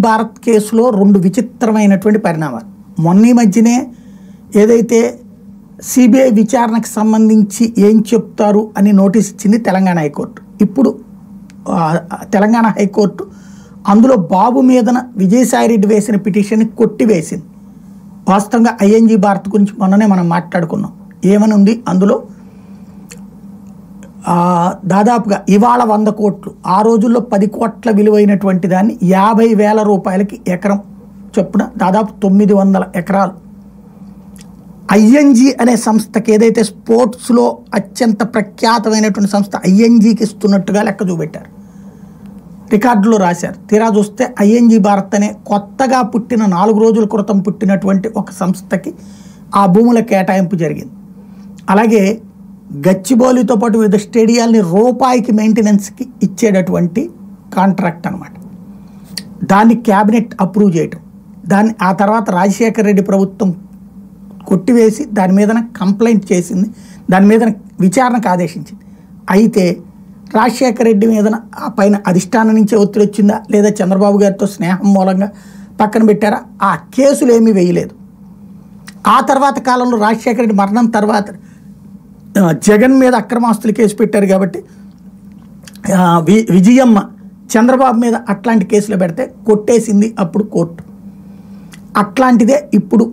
భారత్ కేసులో రెండు విచిత్రమైనటువంటి పరిణామాలు. మొన్న ఈ మధ్యనే ఏదైతే సిబిఐ విచారణకు సంబంధించి ఏం చెప్తారు అని నోటీస్ ఇచ్చింది తెలంగాణ హైకోర్టు. ఇప్పుడు తెలంగాణ హైకోర్టు అందులో బాబు మీదన విజయసాయిరెడ్డి వేసిన పిటిషన్ని కొట్టివేసింది. వాస్తవంగా ఐఎన్జీ భారత్ గురించి మొన్ననే మనం మాట్లాడుకున్నాం. ఏమని ఉంది అందులో? దాదాపుగా ఇవాళ 100 కోట్లు, ఆ రోజుల్లో 10 కోట్ల విలువైనటువంటి దాన్ని 50,000 రూపాయలకి ఎకరం చొప్పున దాదాపు 900 ఎకరాలు ఐఎన్జీ అనే సంస్థకి, ఏదైతే స్పోర్ట్స్లో అత్యంత ప్రఖ్యాతమైనటువంటి సంస్థ ఐఎన్జీకి ఇస్తున్నట్టుగా లెక్క చూపెట్టారు, రికార్డులో రాశారు. తీరా చూస్తే ఐఎన్జీ భారత్ అనే కొత్తగా పుట్టిన 4 రోజుల క్రితం పుట్టినటువంటి ఒక సంస్థకి ఆ భూముల కేటాయింపు జరిగింది. అలాగే గచ్చిబౌలితో పాటు వివిధ స్టేడియాలని రూపాయికి మెయింటెనెన్స్కి ఇచ్చేటటువంటి కాంట్రాక్ట్ అనమాట. దాన్ని క్యాబినెట్ అప్రూవ్ చేయటం, దాన్ని ఆ తర్వాత రాజశేఖర రెడ్డి ప్రభుత్వం కొట్టివేసి దాని మీదన కంప్లైంట్ చేసింది, దాని మీద విచారణకు ఆదేశించింది. అయితే రాజశేఖర రెడ్డి మీదన ఆ పైన అధిష్టానం నుంచే ఒత్తిడి వచ్చిందా లేదా చంద్రబాబు గారితో స్నేహం మూలంగా పక్కన పెట్టారా? ఆ కేసులు ఏమీ వేయలేదు. ఆ తర్వాత కాలంలో రాజశేఖర రెడ్డి మరణం తర్వాత జగన్ మీద అక్రమాస్తులు కేసు పెట్టారు కాబట్టి విజయమ్మ చంద్రబాబు మీద అట్లాంటి కేసులు పెడితే కొట్టేసింది అప్పుడు కోర్టు. అట్లాంటిదే ఇప్పుడు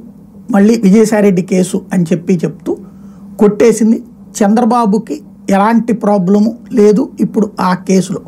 మళ్ళీ విజయసాయిరెడ్డి కేసు అని చెప్తూ కొట్టేసింది. చంద్రబాబుకి ఎలాంటి ప్రాబ్లము లేదు ఇప్పుడు ఆ కేసులో.